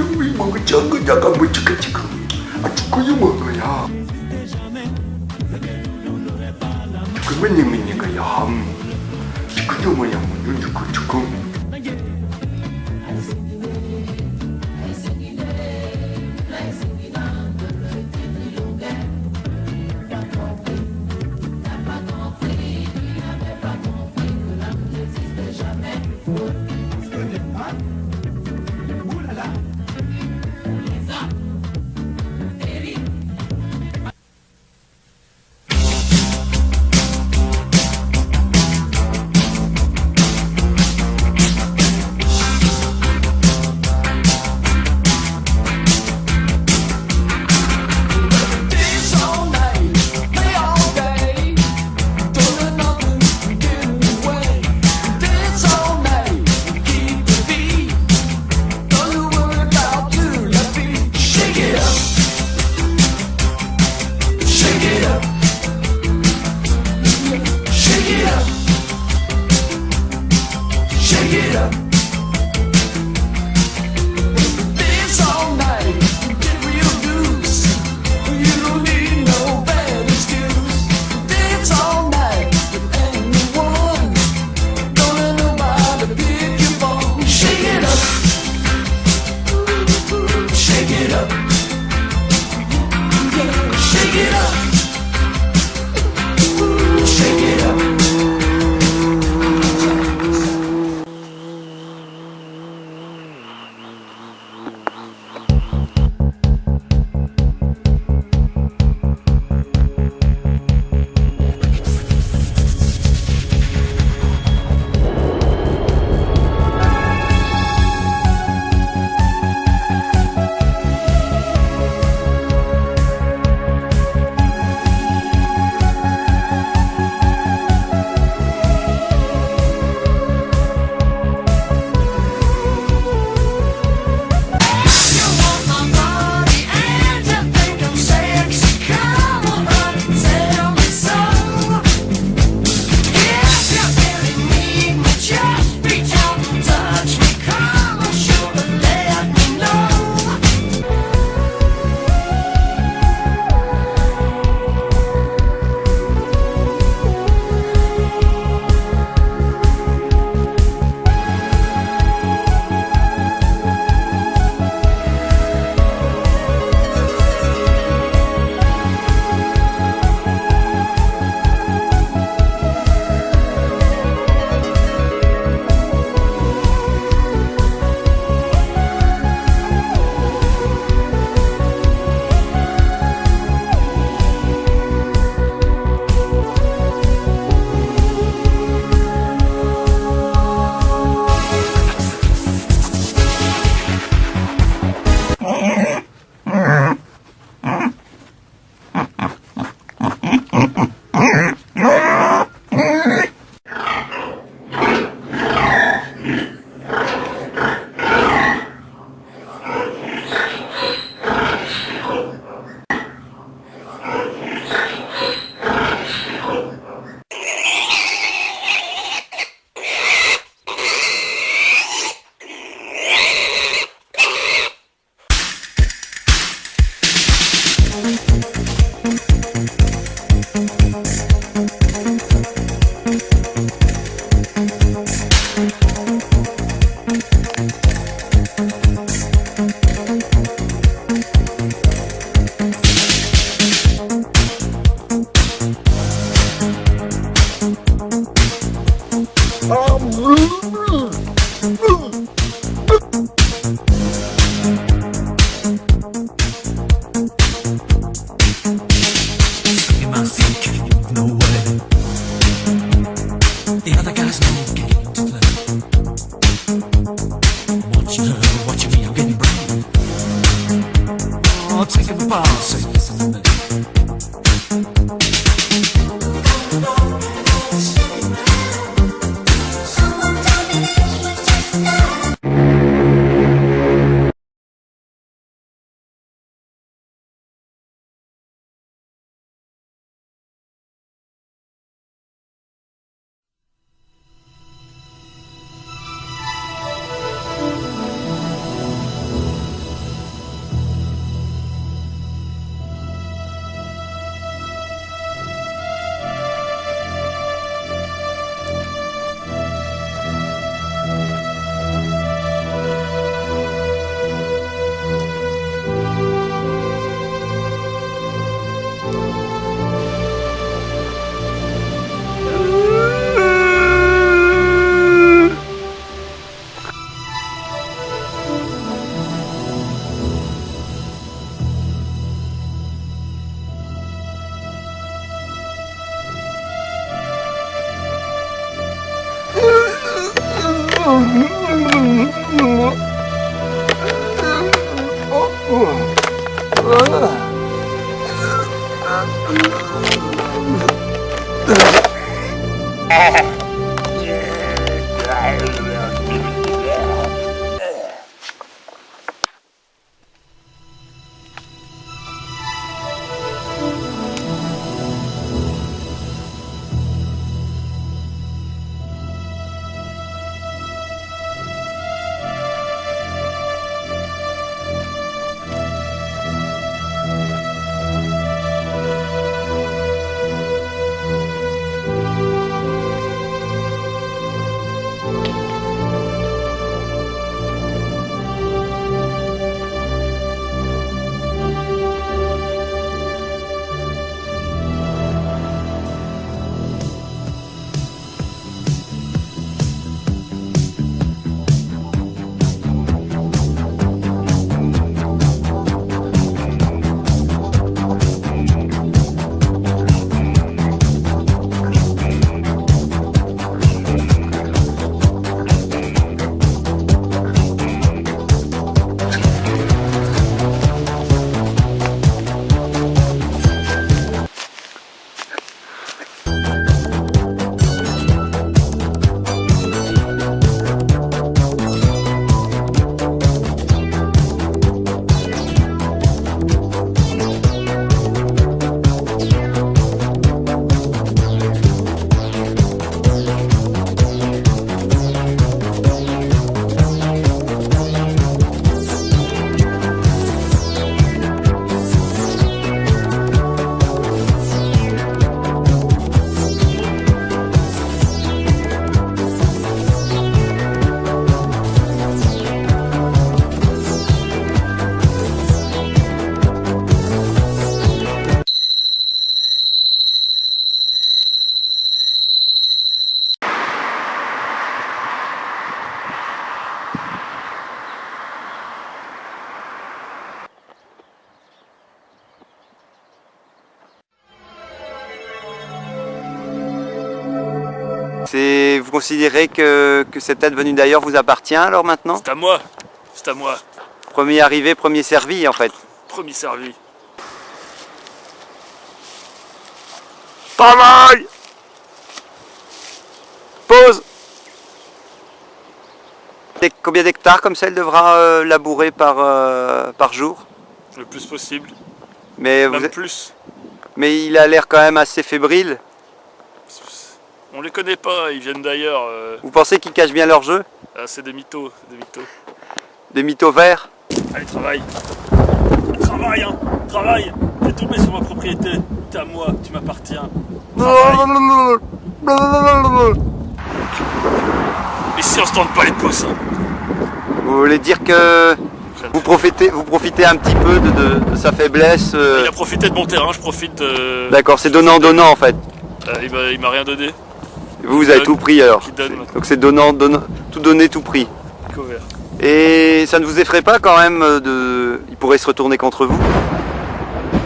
우리 먹을 작은 약간 뭐 지금 죽어요 먹어야 그러면 님이니까 야 그게 뭐냐 뭐 죽고 Vous considérez que cette tête venue d'ailleurs vous appartient alors maintenant? C'est à moi, c'est à moi. Premier arrivé, premier servi en fait. Premier servi. Travail! Pause! Combien d'hectares comme ça elle devra labourer par jour? Le plus possible. Mais, Même plus. Mais il a l'air quand même assez fébrile. On les connaît pas, ils viennent d'ailleurs. Vous pensez qu'ils cachent bien leur jeu? Ah, c'est des mythos, des mythos. Des mythos verts? Allez, travaille. Travaille, hein, travaille. T'es tombé sur ma propriété. T'es à moi, tu m'appartiens. Ici, on se tente pas les pouces. Hein. Vous voulez dire que vous profitez un petit peu de sa faiblesse? Il a profité de mon terrain, je profite de... D'accord, c'est donnant-donnant en fait. Il m'a rien donné. Vous avez tout pris alors. Donc c'est donnant, tout donné, tout pris. Couvert. Et ça ne vous effraie pas quand même il pourrait se retourner contre vous?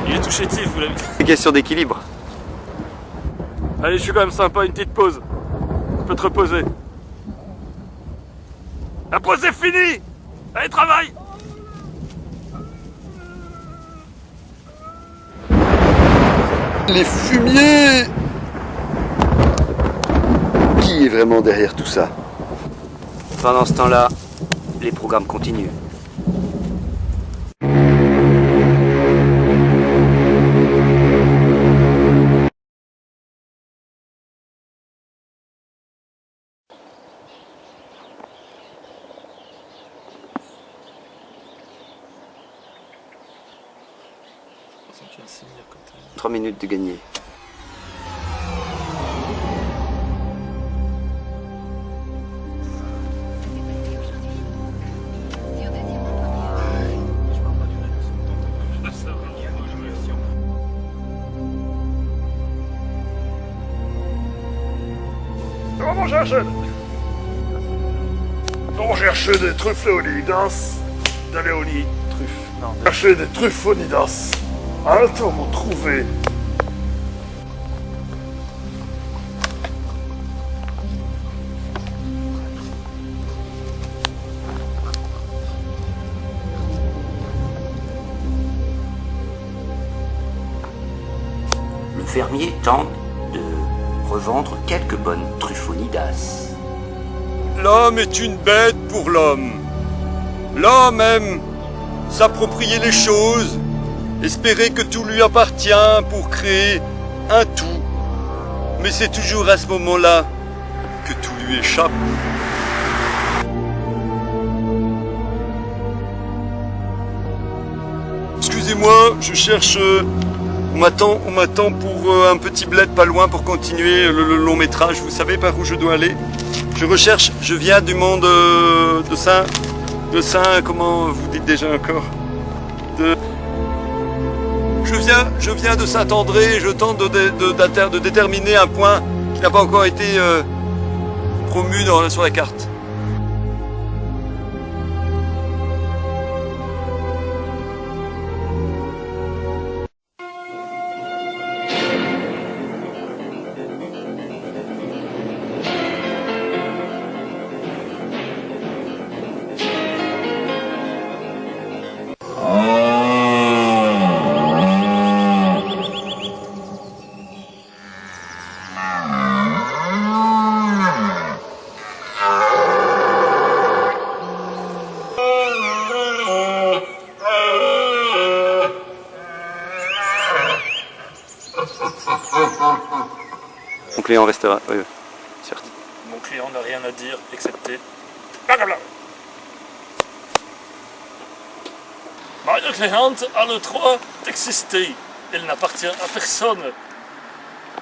Il est tout chétif, vous l'avez dit. C'est question d'équilibre. Allez, je suis quand même sympa, une petite pause. Tu peux te reposer. La pause est finie. Allez, travaille. Les fumiers! Qui est vraiment derrière tout ça? Pendant ce temps-là, les programmes continuent. « 3 minutes de gagner. On cherche des truffes léonidas, de Léonie, truffes, non. Chercher des truffes léonidas. Attends, m'ont trouvé. fermier tente de revendre quelques bonnes Truffonidas. L'homme est une bête pour l'homme. L'homme aime s'approprier les choses, espérer que tout lui appartient pour créer un tout. Mais c'est toujours à ce moment-là que tout lui échappe. Excusez-moi, je cherche... on m'attend pour un petit bled pas loin pour continuer le long métrage. Vous savez par où je dois aller? Je recherche, je viens du monde de Saint... comment vous dites déjà encore? Je viens de Saint-André et je tente de déterminer un point qui n'a pas encore été promu sur la carte. Mon client restera, oui, certes. Mon client n'a rien à dire, excepté... Blablabla. Meine cliente a le droit d'exister. Elle n'appartient à personne.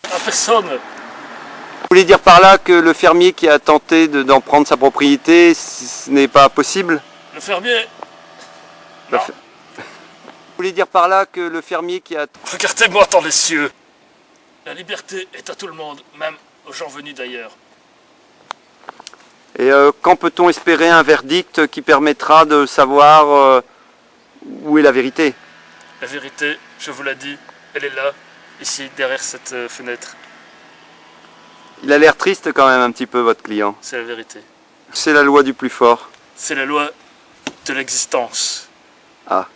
À personne. Vous voulez dire par là que le fermier qui a tenté d'en prendre sa propriété, ce n'est pas possible? Le fermier... Non. Vous voulez dire par là que le fermier qui a... Regardez-moi dans les cieux. La liberté est à tout le monde, même aux gens venus d'ailleurs. Et quand peut-on espérer un verdict qui permettra de savoir où est la vérité? La vérité, je vous l'ai dit, elle est là, ici, derrière cette fenêtre. Il a l'air triste quand même un petit peu, votre client. C'est la vérité. C'est la loi du plus fort. C'est la loi de l'existence. Ah.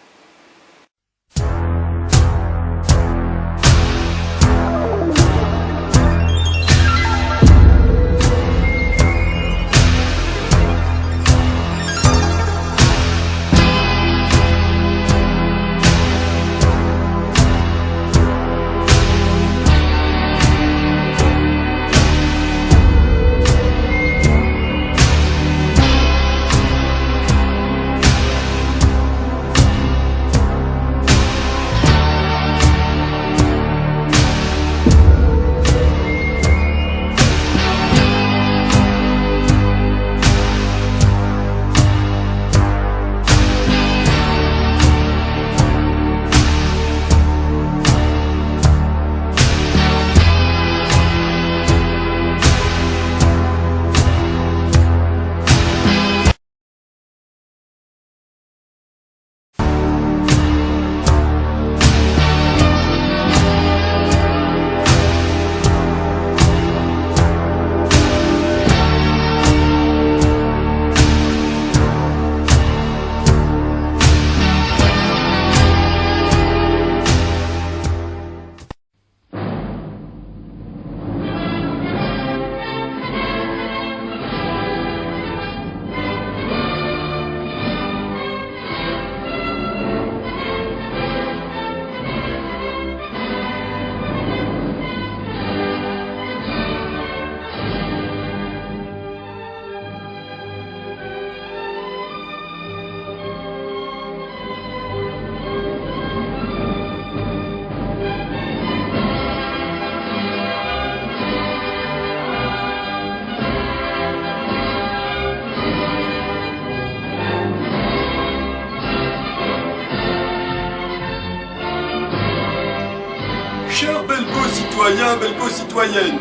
Chers belgo citoyens, belgo citoyennes,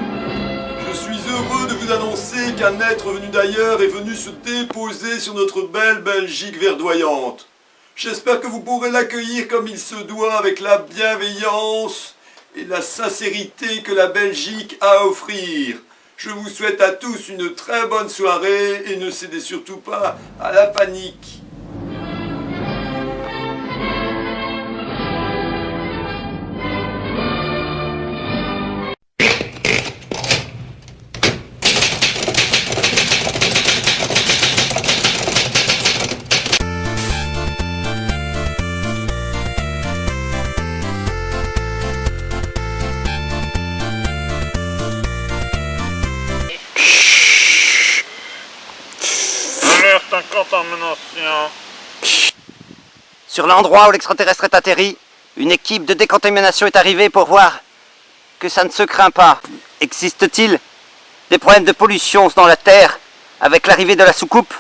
je suis heureux de vous annoncer qu'un être venu d'ailleurs est venu se déposer sur notre belle Belgique verdoyante. J'espère que vous pourrez l'accueillir comme il se doit, avec la bienveillance et la sincérité que la Belgique a à offrir. Je vous souhaite à tous une très bonne soirée et ne cédez surtout pas à la panique. décontamination. Sur l'endroit où l'extraterrestre est atterri, une équipe de décontamination est arrivée pour voir que ça ne se craint pas. Existe-t-il des problèmes de pollution dans la Terre avec l'arrivée de la soucoupe?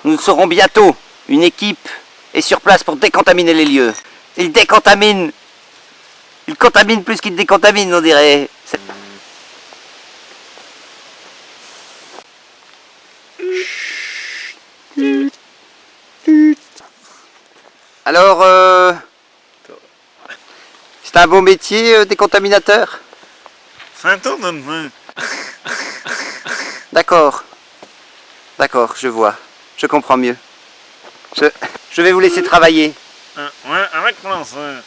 Nous le saurons bientôt. Une équipe est sur place pour décontaminer les lieux. Il décontamine. Il contamine plus qu'il décontamine, on dirait. Alors, c'est un beau métier, décontaminateur? D'accord. D'accord, je vois. Je comprends mieux. Je vais vous laisser travailler. Ouais, avec plaisir.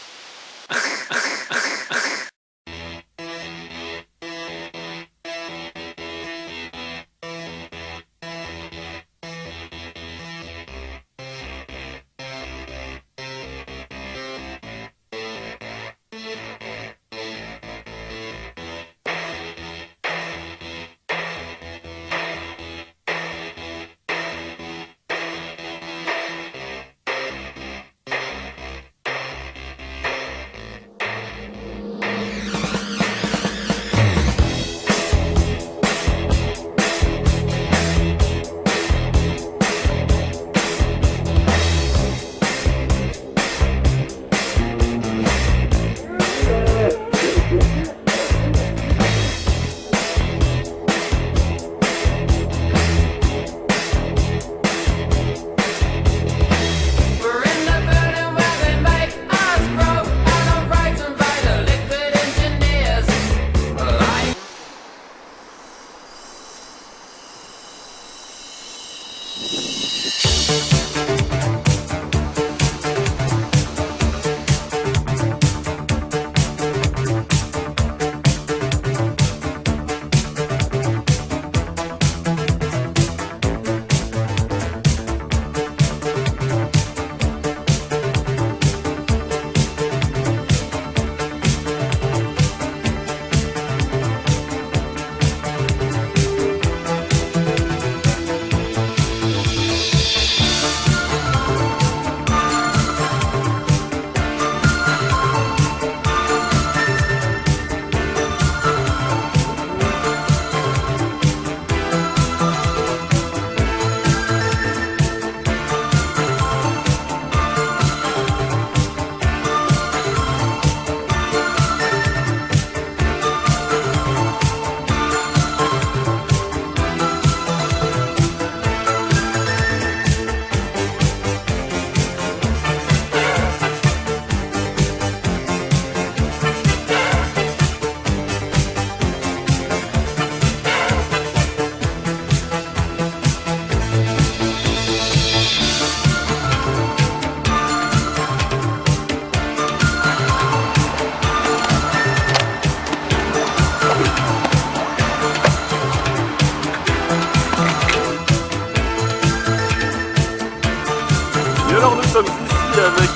Et alors nous sommes ici avec...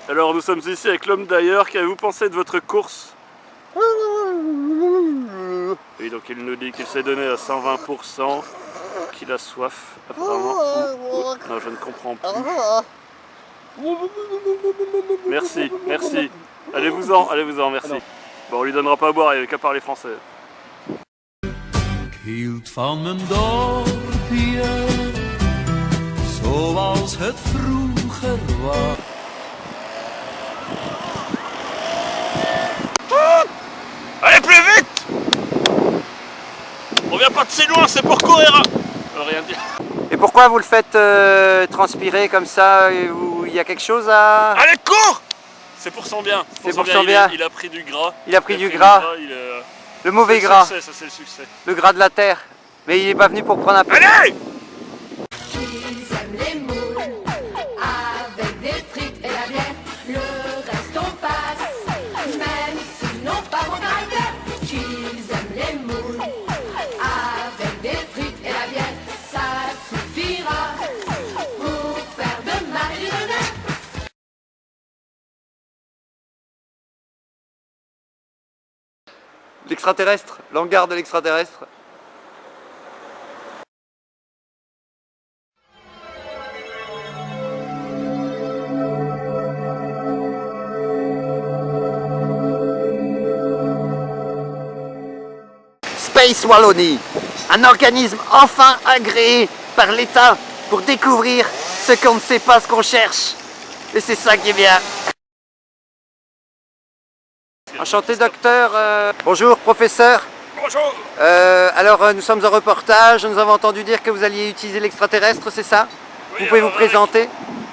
Alors nous sommes ici avec l'homme d'ailleurs. Qu'avez-vous pensé de votre course? Oui, donc il nous dit qu'il s'est donné à 120%, qu'il a soif apparemment. Non, je ne comprends plus. Merci, merci. Allez-vous-en, merci. Bon, on lui donnera pas à boire, il n'y avait qu'à parler français. Ik hield van mijn dorpje, zoals het vroeger was. Allez, plus vite! On vient pas de si loin, c'est pour courir. Rien dire. Et pourquoi vous le faites transpirer comme ça? Il y a quelque chose à... Allez, cours! C'est pour son bien. C'est pour son bien. Il a pris du gras. Il a pris du gras. Le mauvais gras. Ça c'est le succès. Le gras de la terre. Mais il est pas venu pour prendre un peu... Allez! L'extraterrestre, l'hangar de l'extraterrestre. Space Wallonie, un organisme enfin agréé par l'État pour découvrir ce qu'on ne sait pas, ce qu'on cherche. Et c'est ça qui est bien. Enchanté docteur. Bonjour professeur. Bonjour. Alors nous sommes en reportage, nous avons entendu dire que vous alliez utiliser l'extraterrestre, c'est ça? Oui, Vous pouvez vous alors, présenter?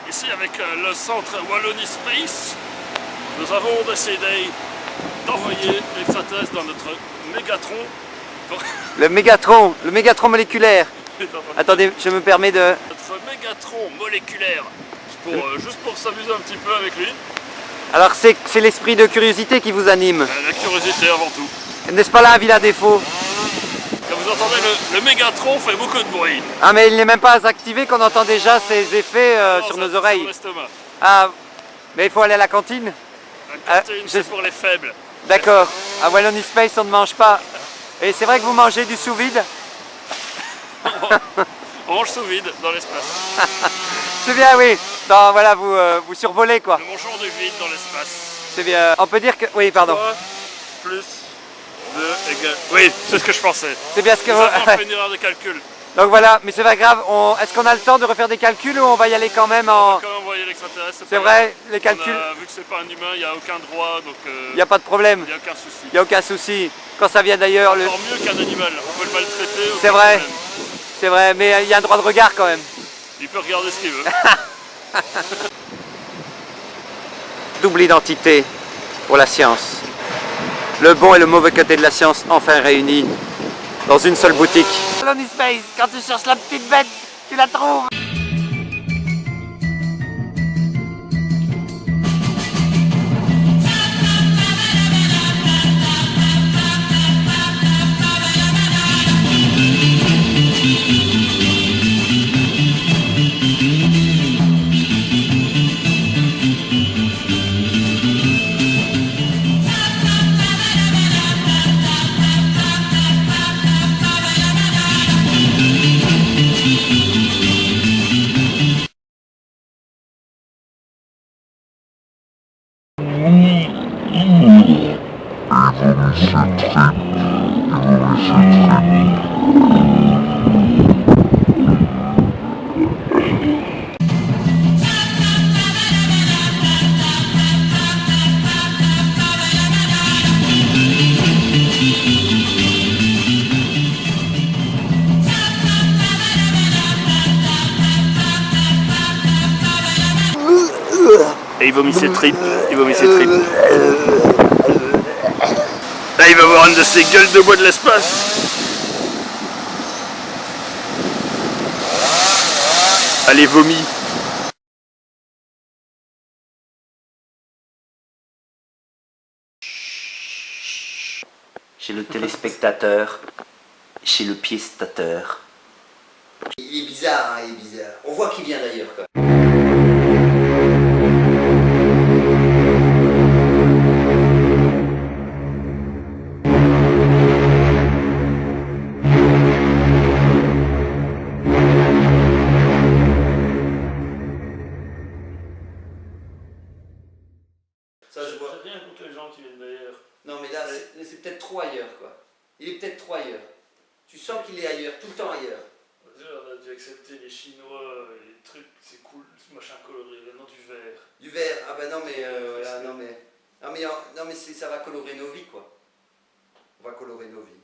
Ici avec le centre Wallonie Space, nous avons décidé d'envoyer l'extraterrestre dans notre Mégatron. Le Mégatron moléculaire. Attendez, je me permets de... Notre Mégatron moléculaire, juste pour s'amuser un petit peu avec lui. Alors c'est l'esprit de curiosité qui vous anime. La curiosité avant tout. N'est-ce pas là un vilain défaut? Comme vous entendez, le Mégatron fait beaucoup de bruit. Ah mais il n'est même pas activé qu'on entend déjà ses effets Non, sur ça, nos c'est oreilles. sur l'estomac. Ah, mais il faut aller à la cantine? La cantine, je- c'est pour les faibles. D'accord, à Wallonie Space on ne mange pas. Et c'est vrai que vous mangez du sous-vide? On mange sous vide dans l'espace. C'est bien, oui. Non, voilà, vous survolez quoi. Nous mangeons du vide dans l'espace. C'est bien. On peut dire que... Oui, pardon. 3 plus 2 égale... Oui, c'est ce que je pensais. C'est bien ce que Nous vous... avons fait une erreur de calcul. Donc voilà, mais c'est pas grave. Est-ce qu'on a le temps de refaire des calculs ou on va y aller quand même On en... va quand même envoyer l'extraterrestre. C'est vrai, les calculs, Vu que c'est pas un humain, il n'y a aucun droit, donc il n'y a pas de problème. il n'y a aucun souci. Il n'y a aucun souci. Quand ça vient d'ailleurs, Encore mieux qu'un animal, on peut le maltraiter. aucun C'est vrai. problème. c'est vrai, mais il y a un droit de regard quand même. Il peut regarder ce qu'il veut. Double identité pour la science. Le bon et le mauvais côté de la science enfin réunis dans une seule boutique. Wallonie Space, quand tu cherches la petite bête, tu la trouves. Et il vomit ses tripes. Il vomit ses tripes. Là, il va voir une de ces gueules de bois de l'espace. Allez, vomis. Chez le téléspectateur, chez le piéstateur. Il est bizarre, hein, il est bizarre. On voit qu'il vient d'ailleurs quoi. Ça je vois. Rien contre les gens qui viennent d'ailleurs. Non mais là c'est peut-être trop ailleurs quoi. Il est peut-être trop ailleurs. Tu sens qu'il est ailleurs, tout le temps ailleurs. On a dû accepter les Chinois, les trucs, c'est cool, ce machin coloré, le nom du vert. Du vert, ah bah non mais voilà, non mais ça va colorer nos vies quoi. On va colorer nos vies.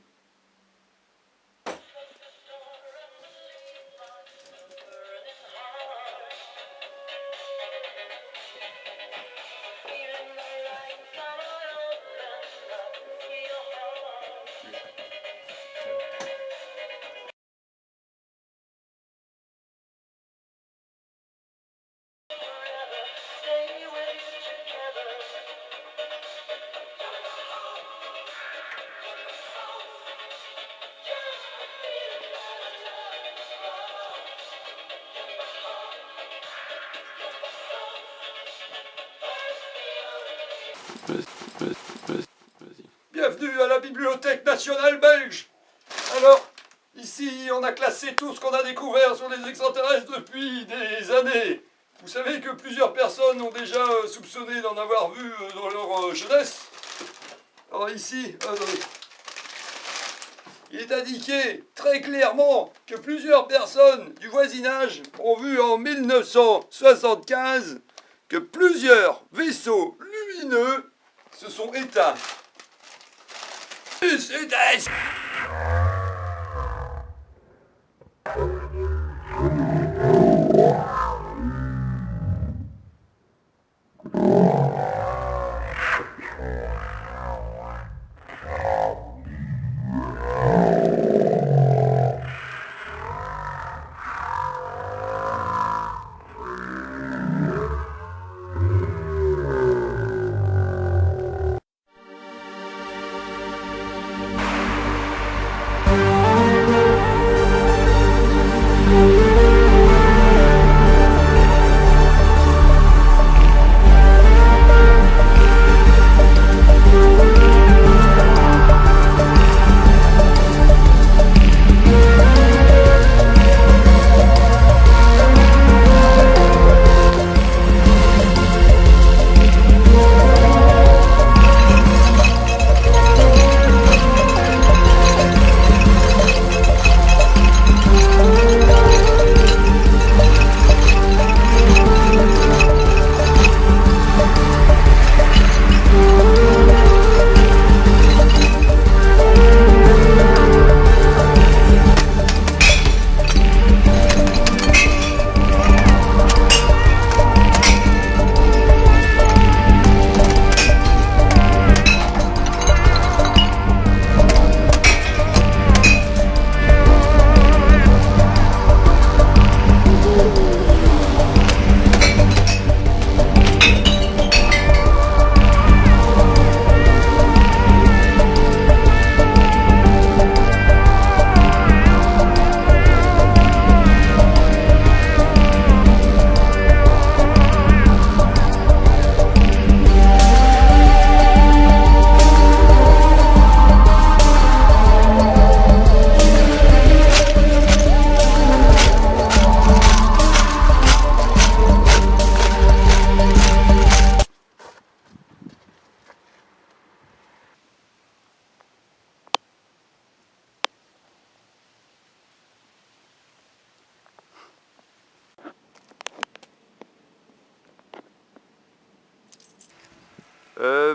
Bienvenue à la bibliothèque. Bibliothèque nationale belge. Alors, ici, on a classé tout ce qu'on a découvert sur les extraterrestres depuis des années. Vous savez que plusieurs personnes ont déjà soupçonné d'en avoir vu dans leur jeunesse. Alors ici, il est indiqué très clairement que plusieurs personnes du voisinage ont vu en 1975 que plusieurs vaisseaux lumineux se sont éteints.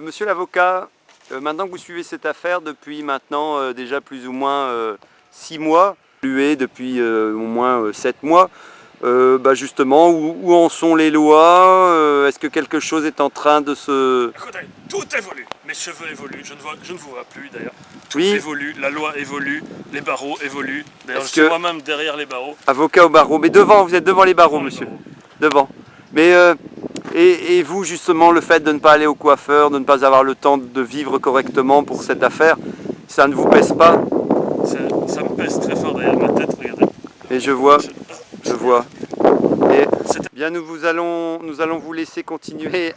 Monsieur l'avocat, maintenant que vous suivez cette affaire depuis maintenant déjà plus ou moins 6 mois, depuis au moins 7 mois, justement, où en sont les lois? Est-ce que quelque chose est en train de se... Écoutez, tout évolue. Mes cheveux évoluent, je ne vous vois plus d'ailleurs. Tout Oui. évolue, la loi évolue, les barreaux évoluent. D'ailleurs, je Est-ce suis que- moi-même derrière les barreaux. Avocat au barreau, mais devant, vous êtes devant les barreaux, Devant les monsieur. barreaux. Devant. Mais, et vous, justement, le fait de ne pas aller au coiffeur, de ne pas avoir le temps de vivre correctement pour cette affaire, ça ne vous pèse pas? Ça me pèse très fort derrière ma tête, regardez. Et je vois, je vois. Et C'était- bien, nous allons vous laisser continuer.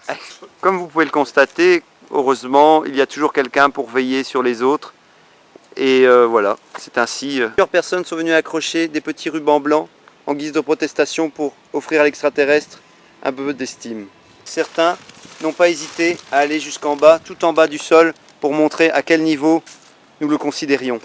Comme vous pouvez le constater, heureusement, il y a toujours quelqu'un pour veiller sur les autres. Et voilà, c'est ainsi. Plusieurs personnes sont venues accrocher des petits rubans blancs en guise de protestation pour offrir à l'extraterrestre un peu d'estime. Certains n'ont pas hésité à aller jusqu'en bas, tout en bas du sol, pour montrer à quel niveau nous le considérions.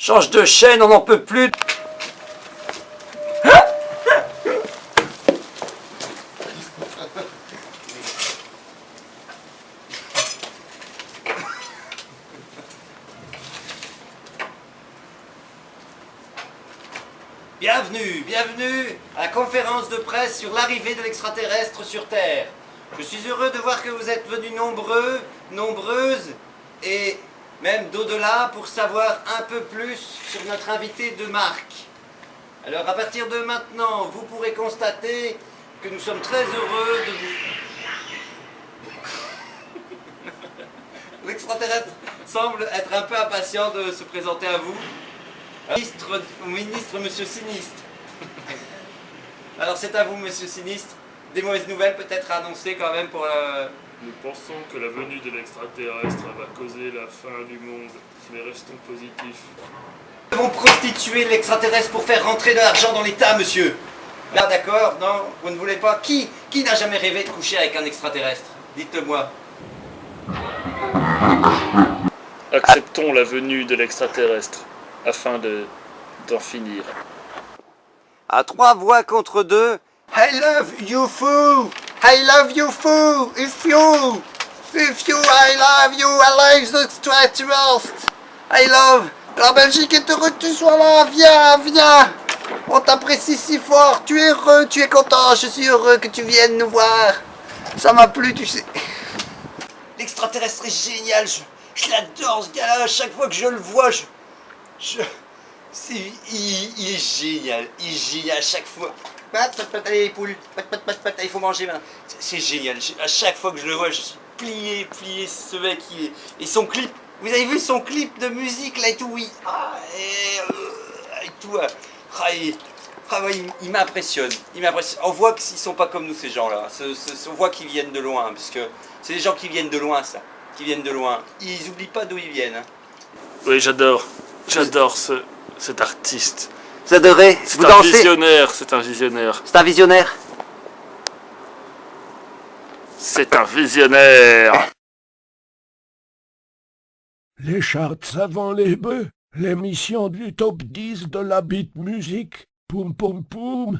Change de chaîne, on n'en peut plus. Bienvenue à la conférence de presse sur l'arrivée de l'extraterrestre sur Terre. Je suis heureux de voir que vous êtes venus nombreux, nombreuses, et même d'au-delà pour savoir un peu plus sur notre invité de marque. Alors à partir de maintenant, vous pourrez constater que nous sommes très heureux de vous... L'extraterrestre semble être un peu impatient de se présenter à vous. Ministre Monsieur Sinistre. Alors c'est à vous Monsieur Sinistre. Des mauvaises nouvelles peut-être à annoncer quand même pour... Nous pensons que la venue de l'extraterrestre va causer la fin du monde, mais restons positifs. Nous devons prostituer l'extraterrestre pour faire rentrer de l'argent dans l'État, monsieur. Là, d'accord, non, vous ne voulez pas. Qui n'a jamais rêvé de coucher avec un extraterrestre? Dites-le-moi. Acceptons la venue de l'extraterrestre, afin d'en finir. À 3 voix contre 2. I love you, fool! I love you, fool! If you, I love you, I love the extraterrestre! I love... La Belgique est heureux que tu sois là, viens! On t'apprécie si fort, tu es heureux, tu es content, je suis heureux que tu viennes nous voir. Ça m'a plu, tu sais. L'extraterrestre est génial, je l'adore ce gars-là, à chaque fois que je le vois, il est génial, à chaque fois. Allez les poules, il faut manger maintenant. C'est génial, à chaque fois que je le vois, je suis plié, ce mec, et son clip, vous avez vu son clip de musique là et tout, oui, et tout, il m'impressionne, on voit qu'ils sont pas comme nous ces gens-là, on voit qu'ils viennent de loin, parce que c'est des gens qui viennent de loin ça, ils oublient pas d'où ils viennent. Hein. Oui, j'adore cet artiste. Vous adorez? C'est un visionnaire, c'est un visionnaire. C'est un visionnaire? C'est un visionnaire. Les charts avant les bœufs, l'émission du top 10 de la beat music. Poum poum poum.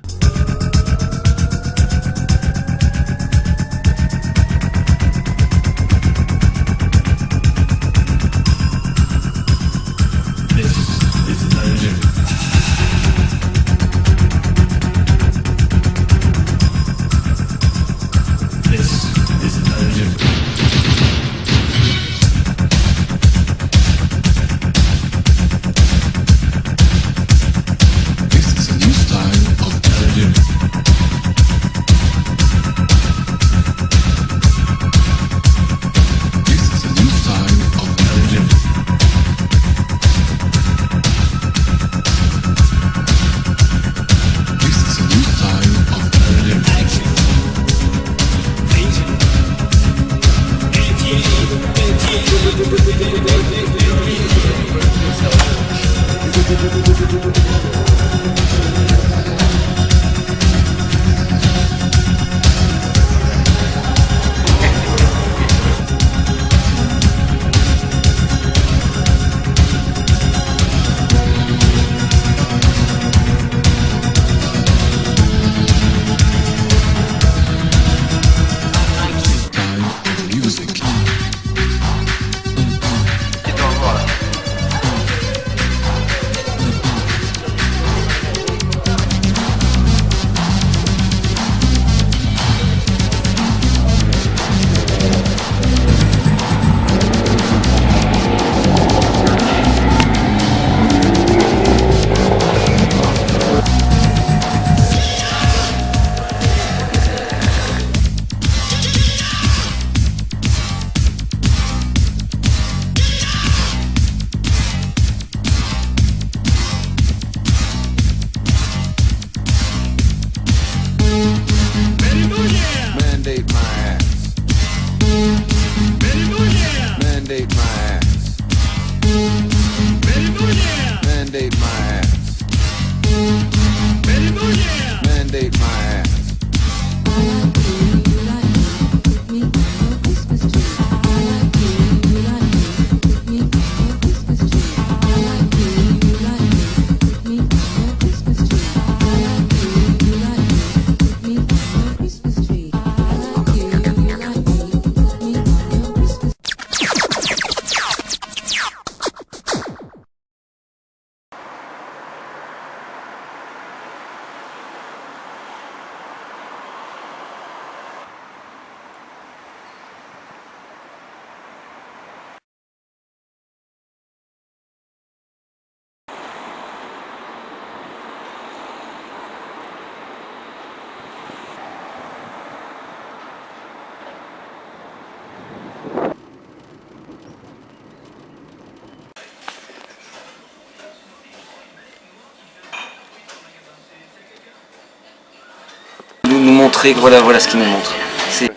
montrer, voilà ce qu'il nous montre. C'est... Ça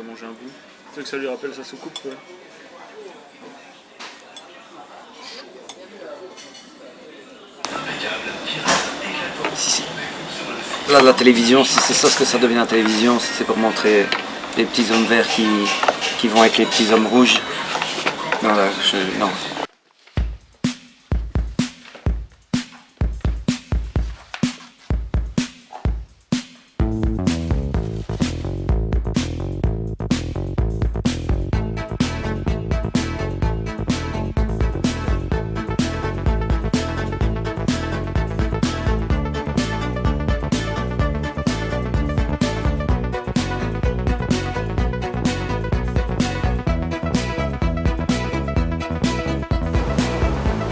mange un bout. Tu sais que ça lui rappelle sa soucoupe, quoi. Si, là, la télévision, si c'est ça ce que ça devient la télévision, si c'est pour montrer les petits hommes verts qui vont avec les petits hommes rouges. Non, là, non.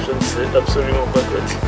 Je ne sais absolument pas quoi dire.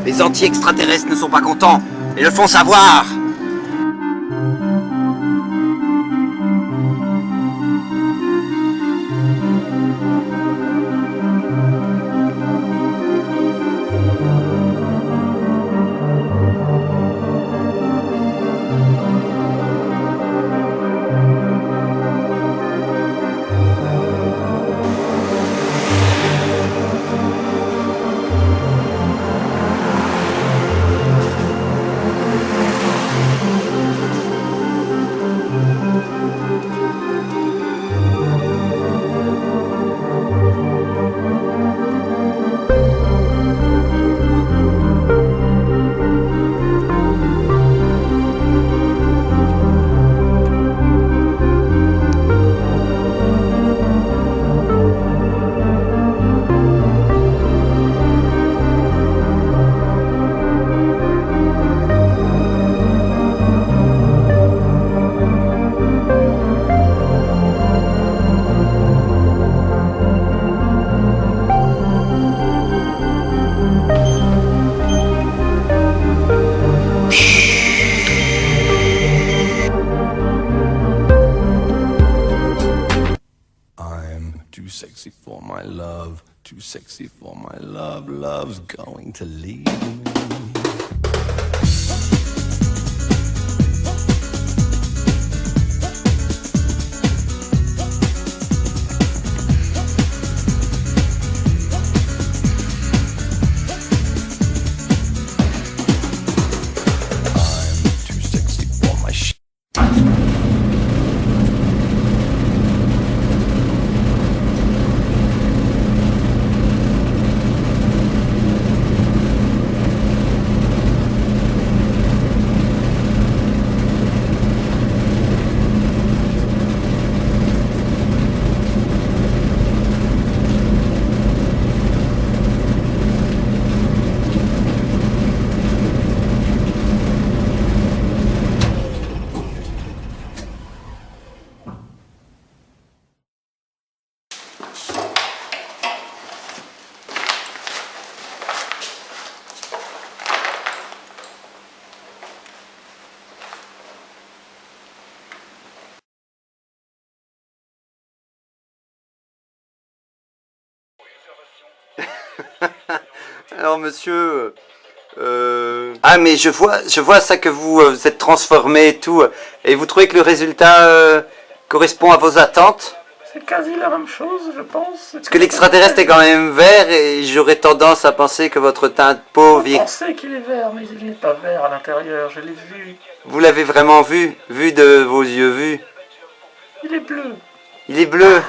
Les anti-extraterrestres ne sont pas contents et le font savoir. my love, too sexy for my love, love's going to leave me. Alors monsieur... Ah mais je vois ça que vous êtes transformé et tout. Et vous trouvez que le résultat correspond à vos attentes? C'est quasi la même chose, je pense. Parce que l'extraterrestre est quand même vert et j'aurais tendance à penser que votre teint de peau... Je pensais qu'il est vert, mais il n'est pas vert à l'intérieur, je l'ai vu. Vous l'avez vraiment vu? Vu de vos yeux vus? Il est bleu. Il est bleu.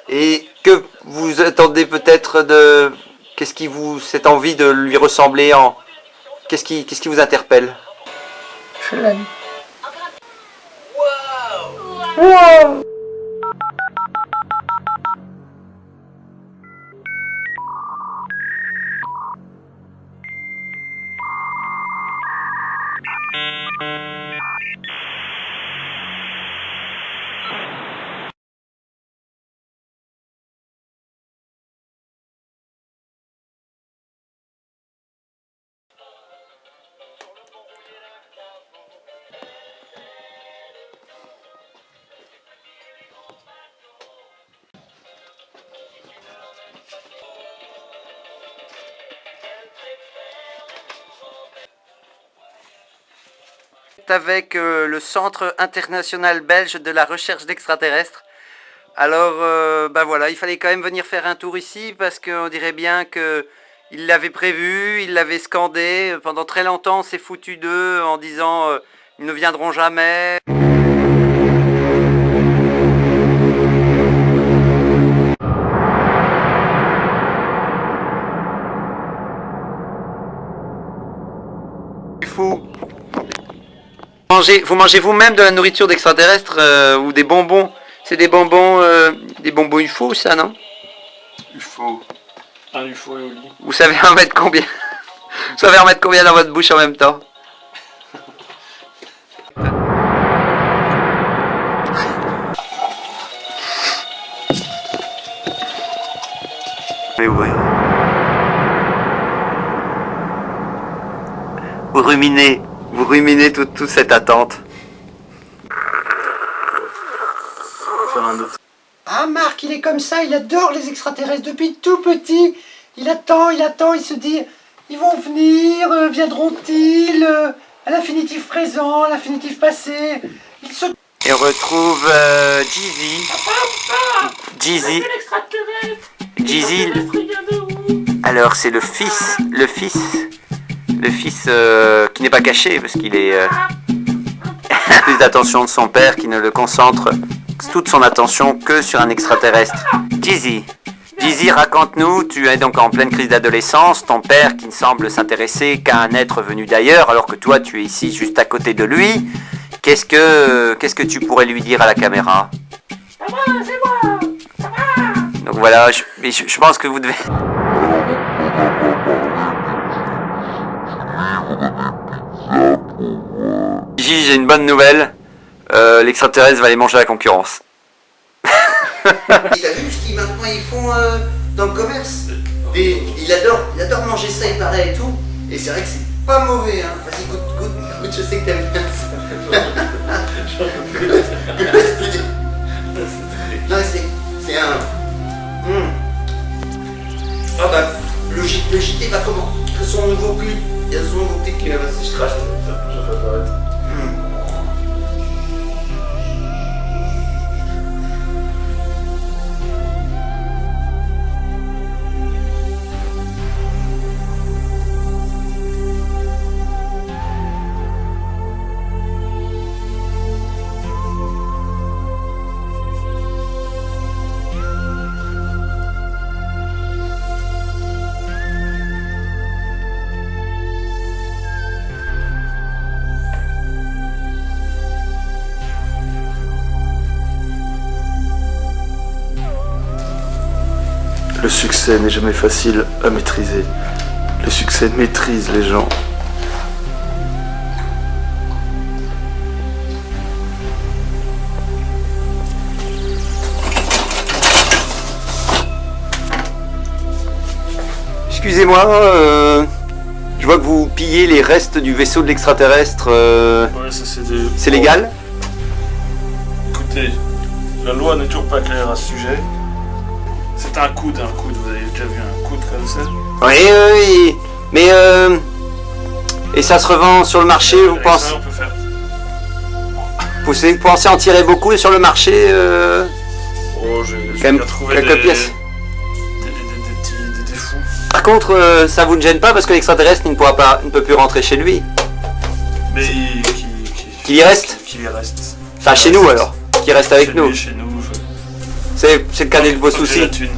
Et que vous attendez peut-être de... Qu'est-ce qui vous... cette envie de lui ressembler en... Qu'est-ce qui vous interpelle? Je l'aime. Wow. Avec le Centre international belge de la recherche d'extraterrestres. Alors, ben voilà, il fallait quand même venir faire un tour ici parce qu'on dirait bien que il l'avait prévu, il l'avait scandé. Pendant très longtemps, on s'est foutu d'eux en disant ils ne viendront jamais. Fou. Vous mangez vous-même de la nourriture d'extraterrestres ou des bonbons? C'est des bonbons UFO, ça, non? UFO. Un UFO et au lit. Vous savez en mettre combien? Vous savez en mettre combien dans votre bouche en même temps? Vous ruminez toute cette attente. Ah, Marc, il est comme ça, il adore les extraterrestres depuis tout petit. Il attend, il se dit, ils vont venir, viendront-ils, à l'infinitif présent, à l'infinitif passé. Il se... Et on retrouve Jeezy. Jeezy. Alors c'est le fils qui n'est pas caché parce qu'il est plus d'attention de son père qui ne le concentre toute son attention que sur un extraterrestre. Jeezy, raconte-nous, tu es donc en pleine crise d'adolescence, ton père qui ne semble s'intéresser qu'à un être venu d'ailleurs alors que toi tu es ici juste à côté de lui. Qu'est-ce que tu pourrais lui dire à la caméra? Ça va, c'est moi. Ça va. Donc voilà, je pense que vous devez... Gigi, j'ai une bonne nouvelle. L'extraterrestre va aller manger la concurrence. T'as vu ce qu'ils maintenant ils font dans le commerce? Il adore manger ça, il paraît et tout. Et c'est vrai que c'est pas mauvais, hein. Vas-y, goûte, je sais que t'aimes bien ça. Non, c'est un... Le JT va comment? Son nouveau clip. Il y a son nouveau clip qui va passer, je crache. Le succès n'est jamais facile à maîtriser. Le succès maîtrise les gens. Excusez-moi, je vois que vous pillez les restes du vaisseau de l'extraterrestre. Ouais, ça c'est des... C'est légal? Écoutez, la loi n'est toujours pas claire à ce sujet. C'est un coude, vous avez déjà vu un coude comme ça? Oui, oui, mais et ça se revend sur le marché, vous Avec pensez? ça, on peut faire. Vous pensez en tirer beaucoup sur le marché Oh, j'ai quand même bien trouvé quelques pièces. Des fous. Par contre, ça vous ne gêne pas parce que l'extraterrestre ne peut plus rentrer chez lui. Mais Qu'il y reste? Qu'il y reste. Enfin, chez nous alors. Qu'il reste avec Chez nous. lui, chez nous. C'est le cas de vos Faut que j'ai soucis. la thune.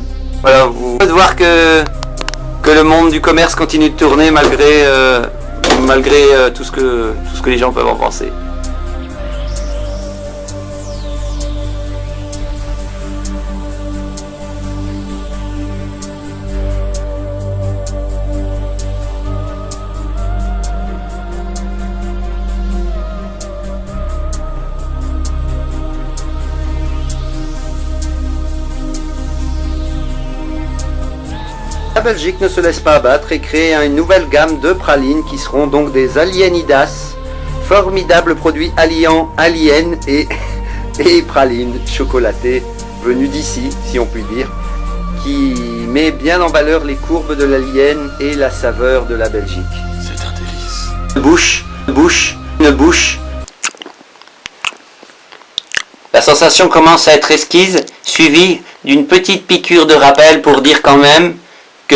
Voilà, vous pouvez voir que le monde du commerce continue de tourner malgré tout ce que les gens peuvent en penser. La Belgique ne se laisse pas abattre et crée une nouvelle gamme de pralines qui seront donc des Alienidas, formidable produit alliant alien et pralines chocolatées venues d'ici, si on peut dire, qui met bien en valeur les courbes de l'alien et la saveur de la Belgique. C'est un délice. Une bouche. La sensation commence à être esquisse, suivie d'une petite piqûre de rappel pour dire quand même que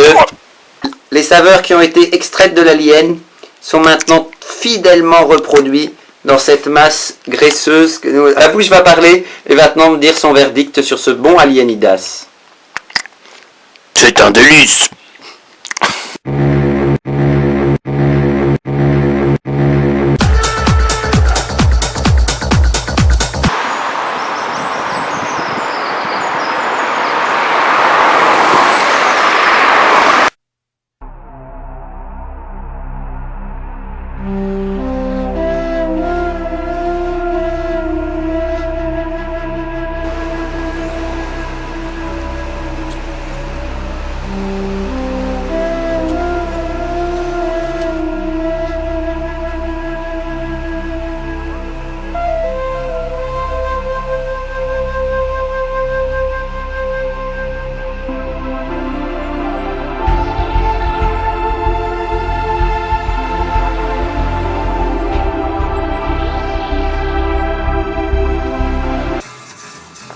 les saveurs qui ont été extraites de l'alien sont maintenant fidèlement reproduites dans cette masse graisseuse. La bouche va parler et maintenant me dire son verdict sur ce bon Alienidas. C'est un délice.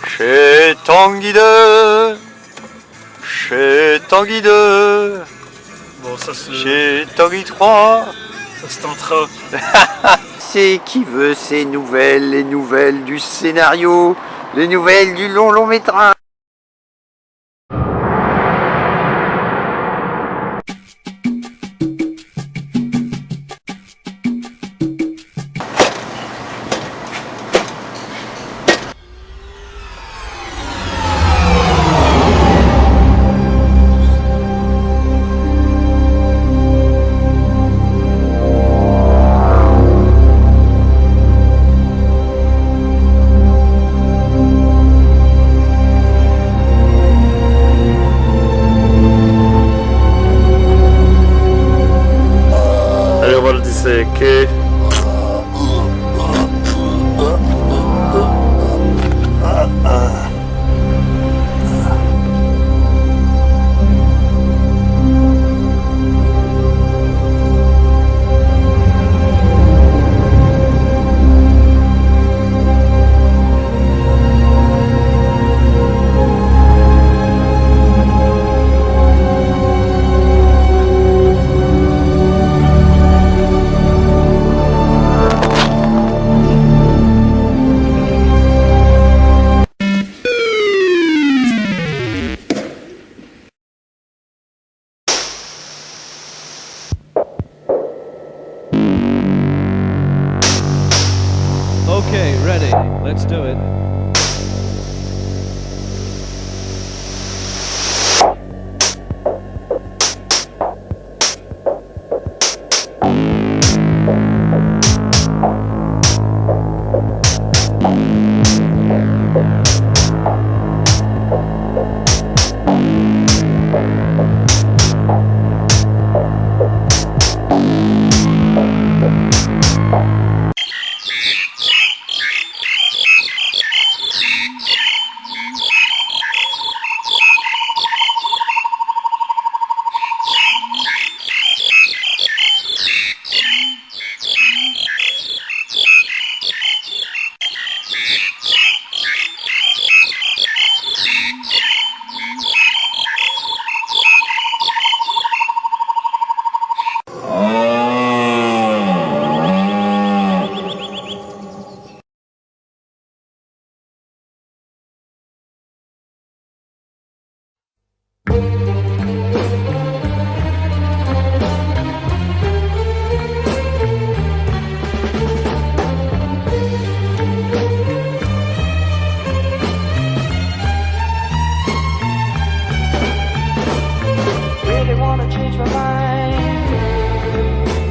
Chez Tanguy 2, chez Tanguy 2, Bon, ça c'est... chez Tanguy 3. Ça se tentera. C'est qui veut ces nouvelles, les nouvelles du scénario, les nouvelles du long métrage. Allez, on va le disséquer. ready. Let's do it.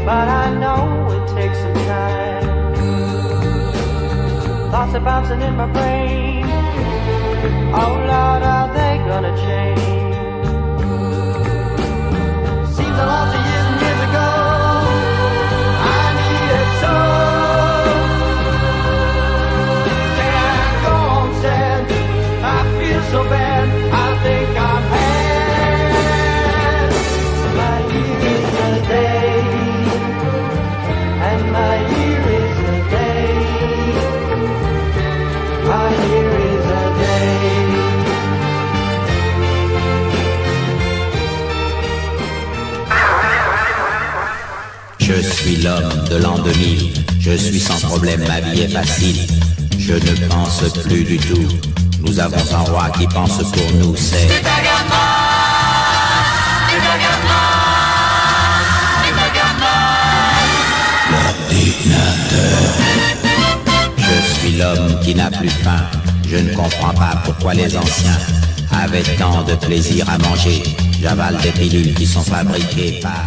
But I know it takes some time. Thoughts are bouncing in my brain. Oh Lord, are they gonna change? Seems a lot of years and years ago I needed so. Can I go on sad? I feel so bad. I think I'm had. My year is a day, and my year is a day. My year is a day. Je suis l'homme de l'an 2000, je suis sans problème, ma vie est facile. Je ne pense plus du tout, nous avons un roi qui pense pour nous, c'est... Je suis l'homme qui n'a plus faim, je ne comprends pas pourquoi les anciens avaient tant de plaisir à manger. J'avale des pilules qui sont fabriquées par...